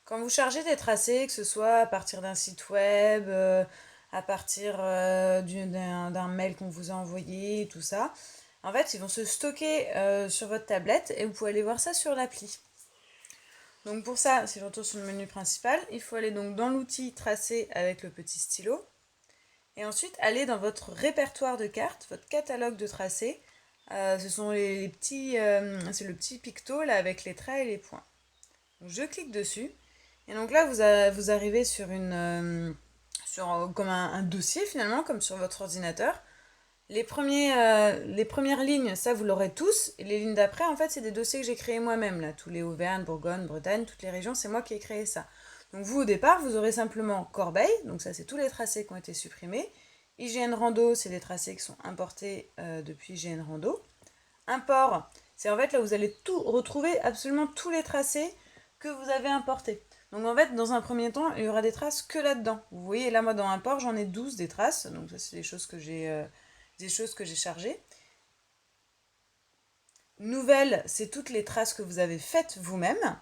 Quand vous chargez des tracés, que ce soit à partir d'un site web, à partir d'un mail qu'on vous a envoyé, tout ça, en fait, ils vont se stocker sur votre tablette et vous pouvez aller voir ça sur l'appli. Donc pour ça, si je retourne sur le menu principal, il faut aller donc dans l'outil tracé avec le petit stylo et ensuite aller dans votre répertoire de cartes, votre catalogue de tracés. Ce sont les petits, c'est le petit picto là avec les traits et les points. Donc je clique dessus et donc là vous arrivez sur comme un dossier finalement comme sur votre ordinateur. Les premières lignes, ça vous l'aurez tous. Et les lignes d'après, en fait, c'est des dossiers que j'ai créés moi-même. Là, tous les Auvergne, Bourgogne, Bretagne, toutes les régions, c'est moi qui ai créé ça. Donc vous, au départ, vous aurez simplement Corbeil. Donc ça, c'est tous les tracés qui ont été supprimés. IGN Rando, c'est les tracés qui sont importés depuis IGN Rando. Import, c'est en fait là où vous allez tout retrouver, absolument tous les tracés que vous avez importés. Donc en fait, dans un premier temps, il y aura des traces que là-dedans. Vous voyez, là, moi, dans import, j'en ai 12 des traces. Donc ça, c'est des choses que j'ai chargées. Nouvelle, c'est toutes les traces que vous avez faites vous-même.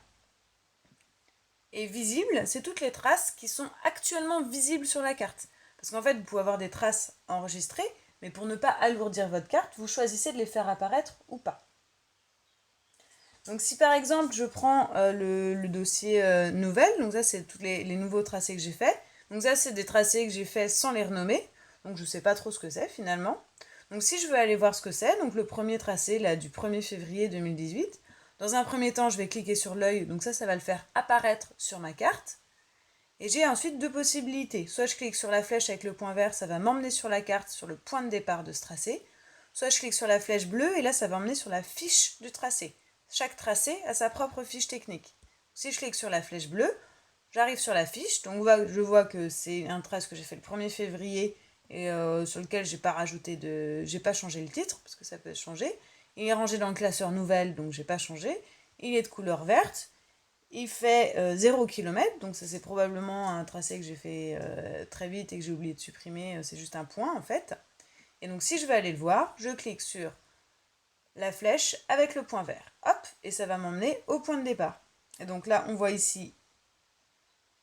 Et visible, c'est toutes les traces qui sont actuellement visibles sur la carte. Parce qu'en fait, vous pouvez avoir des traces enregistrées, mais pour ne pas alourdir votre carte, vous choisissez de les faire apparaître ou pas. Donc si par exemple je prends le dossier nouvelle, donc ça c'est tous les nouveaux tracés que j'ai faits. Donc ça c'est des tracés que j'ai faits sans les renommer, donc je ne sais pas trop ce que c'est finalement. Donc si je veux aller voir ce que c'est, donc le premier tracé là du 1er février 2018, dans un premier temps je vais cliquer sur l'œil, donc ça va le faire apparaître sur ma carte. Et j'ai ensuite deux possibilités. Soit je clique sur la flèche avec le point vert, ça va m'emmener sur la carte, sur le point de départ de ce tracé. Soit je clique sur la flèche bleue et là ça va m'emmener sur la fiche du tracé. Chaque tracé a sa propre fiche technique. Si je clique sur la flèche bleue, j'arrive sur la fiche. Donc je vois que c'est un trace que j'ai fait le 1er février et sur lequel j'ai pas changé le titre parce que ça peut changer. Il est rangé dans le classeur nouvelle, donc j'ai pas changé. Il est de couleur verte. Il fait 0 km, donc ça c'est probablement un tracé que j'ai fait très vite et que j'ai oublié de supprimer, c'est juste un point en fait. Et donc si je veux aller le voir, je clique sur la flèche avec le point vert. Hop, et ça va m'emmener au point de départ. Et donc là, on voit ici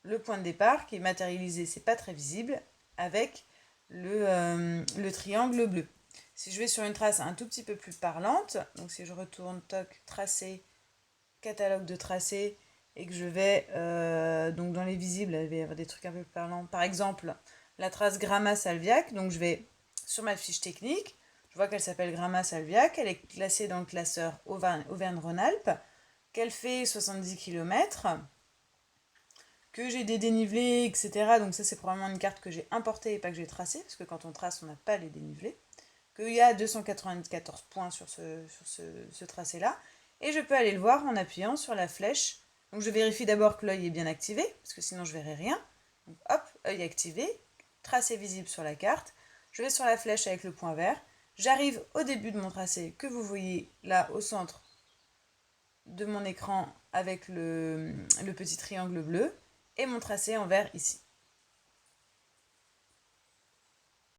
le point de départ qui est matérialisé, c'est pas très visible, avec le triangle bleu. Si je vais sur une trace un tout petit peu plus parlante, donc si je retourne toc, tracé, catalogue de tracés, et que je vais donc dans les visibles, il va y avoir des trucs un peu plus parlants. Par exemple, la trace Gramma Salviac, donc je vais sur ma fiche technique, je vois qu'elle s'appelle Gramma Salviac, elle est classée dans le classeur Auvergne-Rhône-Alpes, qu'elle fait 70 km, que j'ai des dénivelés, etc. Donc ça c'est probablement une carte que j'ai importée et pas que j'ai tracée, parce que quand on trace on n'a pas les dénivelés. Qu'il y a 294 points sur ce tracé-là. Et je peux aller le voir en appuyant sur la flèche. Donc je vérifie d'abord que l'œil est bien activé, parce que sinon je verrai rien. Donc hop, œil activé, tracé visible sur la carte. Je vais sur la flèche avec le point vert. J'arrive au début de mon tracé que vous voyez là au centre de mon écran avec le petit triangle bleu et mon tracé en vert ici.